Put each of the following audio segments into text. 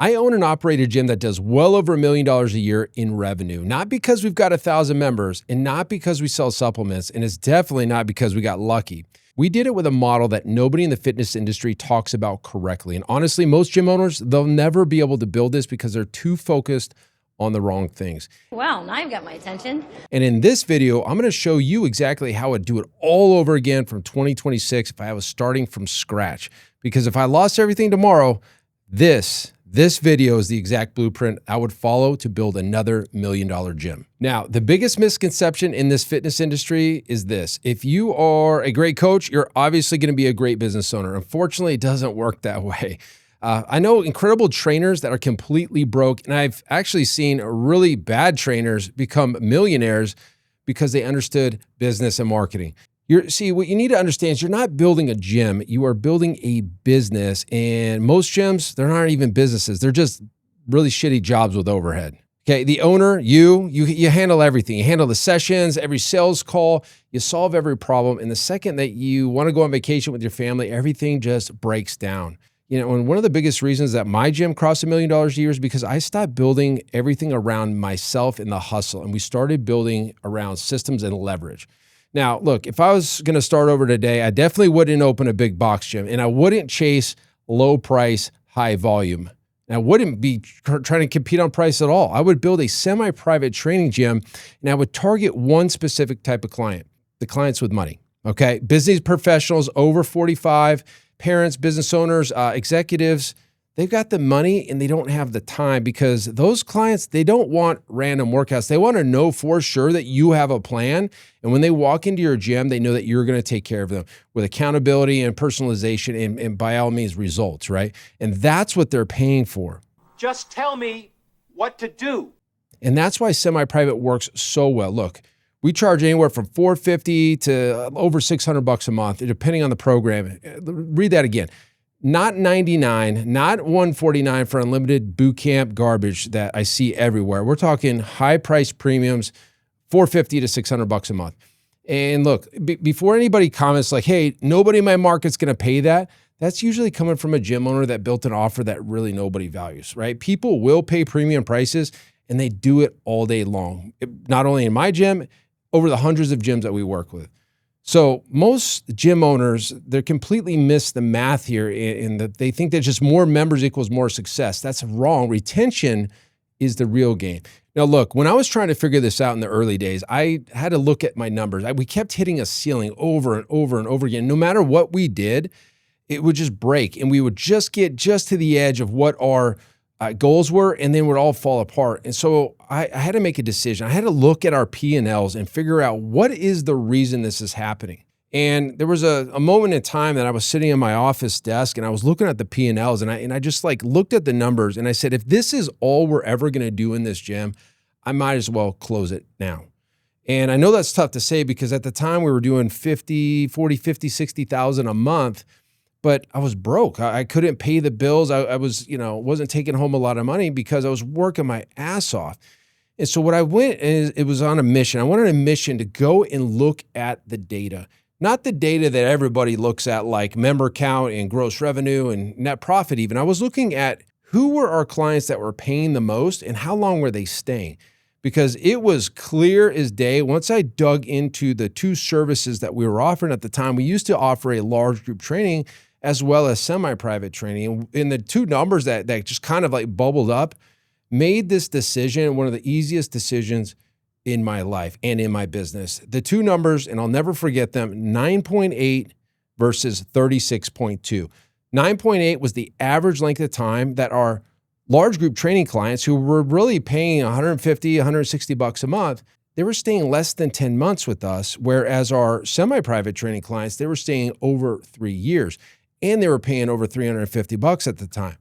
I own and operate a gym that does well over $1 million a year in revenue, not because we've got 1,000 members and not because we sell supplements, and it's definitely not because we got lucky. We did it with a model that nobody in the fitness industry talks about correctly. And honestly, most gym owners, they'll never be able to build this because they're too focused on the wrong things. Well, now you've got my attention. And in this video, I'm going to show you exactly how I'd do it all over again from 2026 if I was starting from scratch. Because if I lost everything tomorrow, this video is the exact blueprint I would follow to build another $1 million gym. Now, the biggest misconception in this fitness industry is this. If you are a great coach, you're obviously going to be a great business owner. Unfortunately, it doesn't work that way. I know incredible trainers that are completely broke, and I've actually seen really bad trainers become millionaires because they understood business and marketing. See, what you need to understand is you're not building a gym, you are building a business. And most gyms, they're not even businesses. They're just really shitty jobs with overhead. Okay, the owner, you handle everything. You handle the sessions, every sales call, you solve every problem. And the second that you want to go on vacation with your family, everything just breaks down. You know, and one of the biggest reasons that my gym crossed $1 million a year is because I stopped building everything around myself and the hustle. And we started building around systems and leverage. Now, look, if I was going to start over today, I definitely wouldn't open a big box gym, and I wouldn't chase low price, high volume. And I wouldn't be trying to compete on price at all. I would build a semi-private training gym, and I would target one specific type of client, the clients with money, okay? Business professionals over 45, parents, business owners, executives. They've got the money and they don't have the time because those clients, they don't want random workouts. They want to know for sure that you have a plan. And when they walk into your gym, they know that you're going to take care of them with accountability and personalization and by all means results, right? And that's what they're paying for. Just tell me what to do. And that's why semi-private works so well. Look, we charge anywhere from $450 to over $600 a month, depending on the program. Read that again. Not $99, not $149 for unlimited boot camp garbage that I see everywhere. We're talking high price premiums, $450 to $600 a month. And look, before anybody comments like, hey, nobody in my market's going to pay that, that's usually coming from a gym owner that built an offer that really nobody values, right? People will pay premium prices and they do it all day long. Not only in my gym, over the hundreds of gyms that we work with. So most gym owners, they completely miss the math here in that they think that just more members equals more success. That's wrong. Retention is the real game. Now, look, when I was trying to figure this out in the early days, I had to look at my numbers. We kept hitting a ceiling over and over and over again. No matter what we did, it would just break and we would just get just to the edge of what our goals were, and then would all fall apart. And so I had to make a decision. I had to look at our P&Ls and figure out what is the reason this is happening. And there was a moment in time that I was sitting in my office desk and I was looking at the P&Ls and I just like looked at the numbers and I said, if this is all we're ever going to do in this gym, I might as well close it now. And I know that's tough to say because at the time we were doing 60,000 a month. But I was broke. I couldn't pay the bills. I was, wasn't taking home a lot of money because I was working my ass off. And so what I went is it was on a mission. I went on a mission to go and look at the data, not the data that everybody looks at like member count and gross revenue and net profit even. I was looking at who were our clients that were paying the most and how long were they staying? Because it was clear as day. Once I dug into the two services that we were offering at the time, we used to offer a large group training as well as semi-private training. And the two numbers that just kind of like bubbled up made this decision one of the easiest decisions in my life and in my business. The two numbers, and I'll never forget them, 9.8 versus 36.2. 9.8 was the average length of time that our large group training clients who were really paying $150, $160 a month, they were staying less than 10 months with us, whereas our semi-private training clients, they were staying over 3 years. And they were paying over $350 at the time.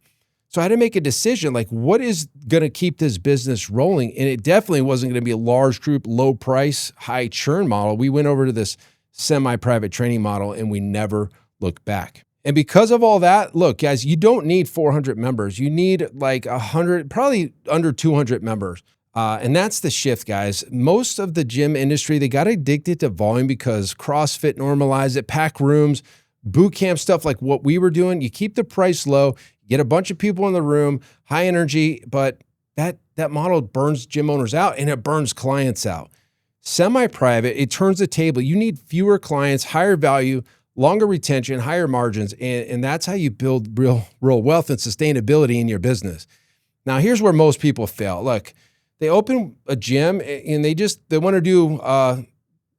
So I had to make a decision, like what is going to keep this business rolling? And it definitely wasn't going to be a large group, low price, high churn model. We went over to this semi-private training model and we never looked back. And because of all that, look, guys, you don't need 400 members. You need like 100, probably under 200 members. And that's the shift, guys. Most of the gym industry, they got addicted to volume because CrossFit normalized it, pack rooms, boot camp stuff like what we were doing. You keep the price low, Get a bunch of people in the room, high energy, but that model burns gym owners out and it burns clients out. Semi-private, it turns the table. You need fewer clients, higher value, longer retention, higher margins, and that's how you build real wealth and sustainability in your business. Now, here's where most people fail. Look, they open a gym and they want to do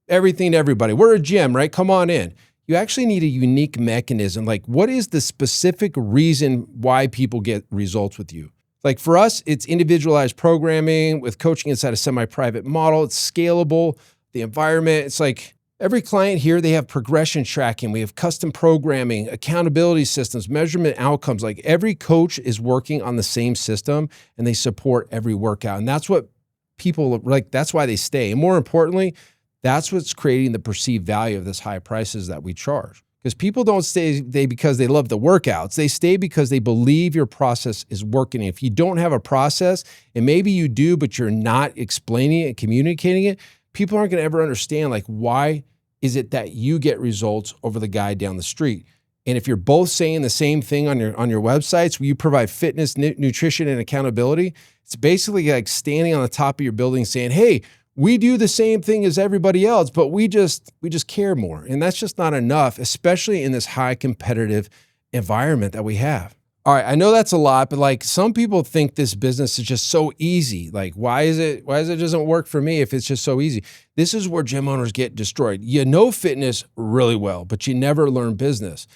everything to everybody. We're a gym, right? Come on in. You actually need a unique mechanism. Like, what is the specific reason why people get results with you? Like for us, it's individualized programming with coaching inside a semi-private model. It's scalable, the environment. It's like every client here, they have progression tracking. We have custom programming, accountability systems, measurement outcomes. Like every coach is working on the same system and they support every workout. And that's what people like. That's why they stay. And more importantly, that's what's creating the perceived value of this high prices that we charge. Because people don't stay because they love the workouts. They stay because they believe your process is working. If you don't have a process, and maybe you do, but you're not explaining it and communicating it, people aren't going to ever understand, like, why is it that you get results over the guy down the street? And if you're both saying the same thing on your websites, where you provide fitness, nutrition, and accountability, it's basically like standing on the top of your building saying, hey, we do the same thing as everybody else, but we just care more. And that's just not enough, especially in this high competitive environment that we have. All right, I know that's a lot, but like some people think this business is just so easy. Like, why is it doesn't work for me if it's just so easy? This is where gym owners get destroyed. You know fitness really well, but you never learn business.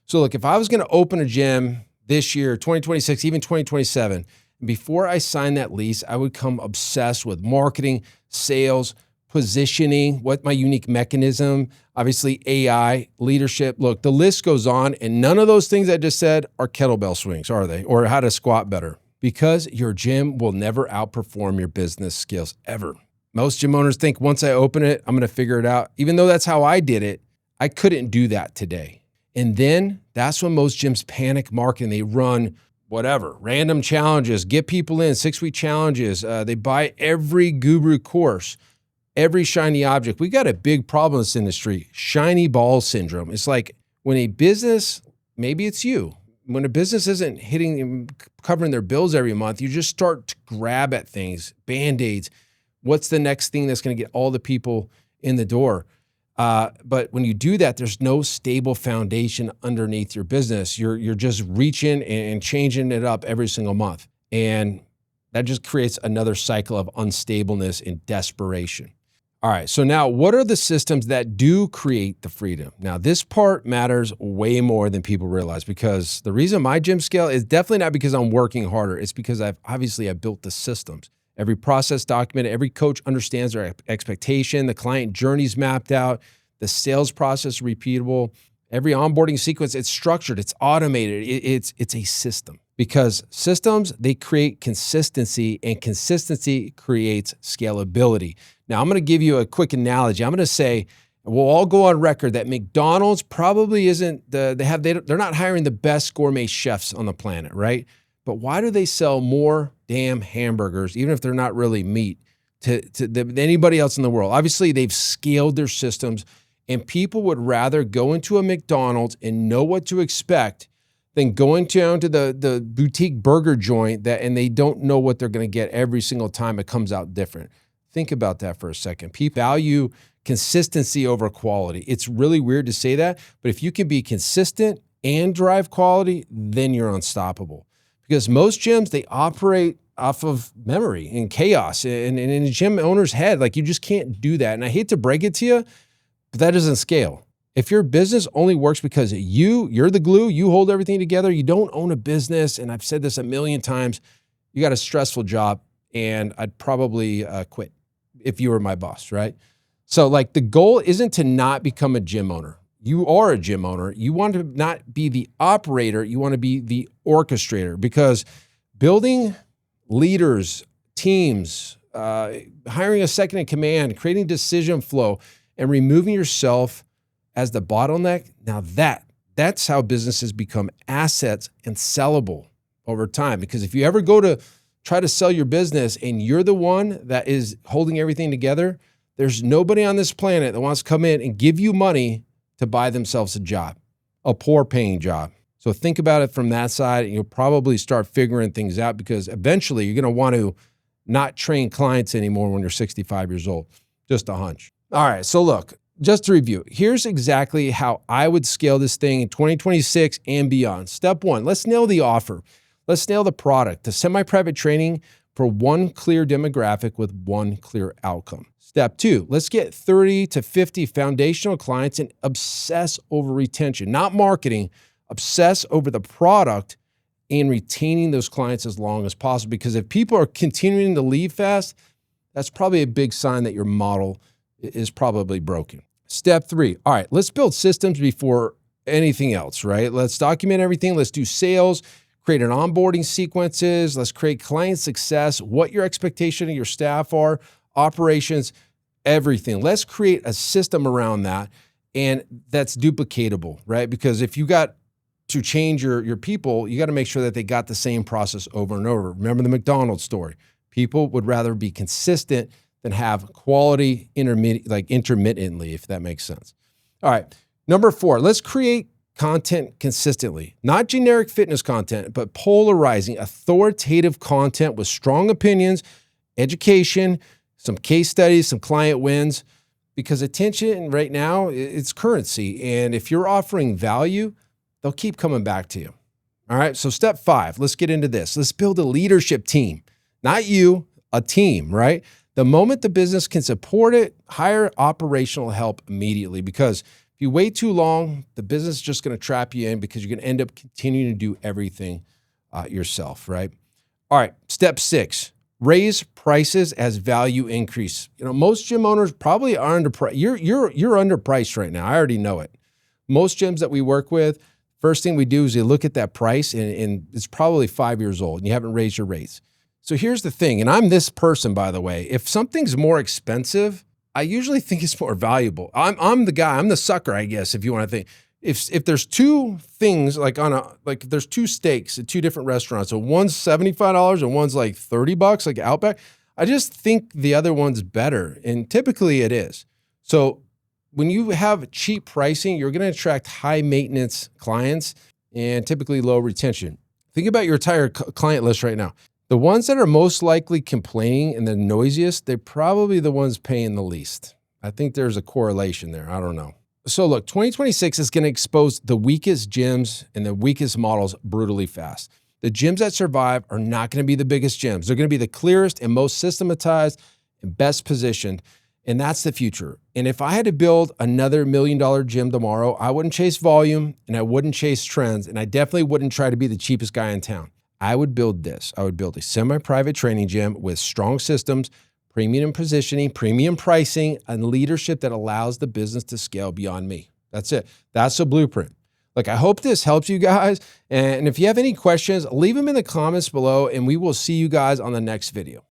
So look, if I was going to open a gym this year, 2026, even 2027, before I sign that lease, I would become obsessed with marketing, sales, positioning, what my unique mechanism, obviously AI, leadership. Look, the list goes on, and none of those things I just said are kettlebell swings, are they? Or how to squat better. Because your gym will never outperform your business skills ever. Most gym owners think once I open it, I'm going to figure it out. Even though that's how I did it, I couldn't do that today. And then that's when most gyms panic marketing. They run whatever, random challenges, get people in, 6-week challenges. They buy every guru course, every shiny object. We got a big problem in this industry, shiny ball syndrome. It's like when a business, maybe it's you, when a business isn't covering their bills every month, you just start to grab at things, Band-Aids. What's the next thing that's going to get all the people in the door? But when you do that, there's no stable foundation underneath your business. You're just reaching and changing it up every single month. And that just creates another cycle of unstableness and desperation. All right, so now what are the systems that do create the freedom? Now, this part matters way more than people realize, because the reason my gym scale is definitely not because I'm working harder. It's because I've built the systems. Every process documented, every coach understands their expectation, the client journey's mapped out, the sales process repeatable, every onboarding sequence, it's structured, it's automated, it's a system. Because systems, they create consistency, and consistency creates scalability. Now, I'm going to give you a quick analogy. I'm going to say, we'll all go on record that McDonald's probably isn't, they're not hiring the best gourmet chefs on the planet, right? But why do they sell more damn hamburgers, even if they're not really meat, than anybody else in the world? Obviously, they've scaled their systems, and people would rather go into a McDonald's and know what to expect than going down to the boutique burger joint and they don't know what they're going to get every single time it comes out different. Think about that for a second. People value consistency over quality. It's really weird to say that, but if you can be consistent and drive quality, then you're unstoppable. Because most gyms, they operate off of memory and chaos and in a gym owner's head. Like, you just can't do that. And I hate to break it to you, but that doesn't scale. If your business only works because you're the glue, you hold everything together, you don't own a business, and I've said this a million times, you got a stressful job, and I'd probably quit if you were my boss, right? So like, the goal isn't to not become a gym owner. You are a gym owner. You want to not be the operator. You want to be the orchestrator, because building leaders, teams, hiring a second in command, creating decision flow, and removing yourself as the bottleneck. Now that's how businesses become assets and sellable over time. Because if you ever go to try to sell your business and you're the one that is holding everything together, there's nobody on this planet that wants to come in and give you money to buy themselves a job, a poor paying job. So think about it from that side, and you'll probably start figuring things out, because eventually you're going to want to not train clients anymore when you're 65 years old. Just a hunch. All right, so look, just to review, here's exactly how I would scale this thing in 2026 and beyond. Step one, let's nail the offer. Let's nail the product, the semi-private training for one clear demographic with one clear outcome. Step two, let's get 30 to 50 foundational clients and obsess over retention, not marketing, obsess over the product and retaining those clients as long as possible. Because if people are continuing to leave fast, that's probably a big sign that your model is probably broken. Step three, all right, let's build systems before anything else, right? Let's document everything. Let's do sales, create an onboarding sequences. Let's create client success, what your expectation of your staff are, operations, everything. Let's create a system around that, and that's duplicatable, right? Because if you got to change your people, you got to make sure that they got the same process over and over. Remember the McDonald's story. People would rather be consistent than have quality intermittently, if that makes sense. All right, number four, let's create content consistently, not generic fitness content, but polarizing, authoritative content with strong opinions, education, some case studies, some client wins, because attention right now, it's currency. And if you're offering value, they'll keep coming back to you. All right, so step five, let's get into this. Let's build a leadership team, not you, a team, right? The moment the business can support it, hire operational help immediately, because if you wait too long, the business is just going to trap you in, because you're going to end up continuing to do everything yourself, right? All right, step six, raise prices as value increase. You know, most gym owners probably are underpriced. You're underpriced right now. I already know it. Most gyms that we work with, first thing we do is you look at that price, and it's probably 5 years old and you haven't raised your rates. So here's the thing, and I'm this person, by the way. If something's more expensive, I usually think it's more valuable. I'm the guy, I'm the sucker, I guess, if you want to think. If there's two things, like if there's two steaks at two different restaurants, so one's $75 and one's like $30, like Outback, I just think the other one's better, and typically it is. So when you have cheap pricing, you're going to attract high maintenance clients and typically low retention. Think about your entire client list right now. The ones that are most likely complaining and the noisiest, they're probably the ones paying the least. I think there's a correlation there. I don't know. So look, 2026 is going to expose the weakest gyms and the weakest models brutally fast. The gyms that survive are not going to be the biggest gyms. They're going to be the clearest and most systematized and best positioned. And that's the future. And if I had to build another $1 million gym tomorrow, I wouldn't chase volume and I wouldn't chase trends. And I definitely wouldn't try to be the cheapest guy in town. I would build this. I would build a semi-private training gym with strong systems, premium positioning, premium pricing, and leadership that allows the business to scale beyond me. That's it. That's the blueprint. Look, I hope this helps you guys. And if you have any questions, leave them in the comments below, and we will see you guys on the next video.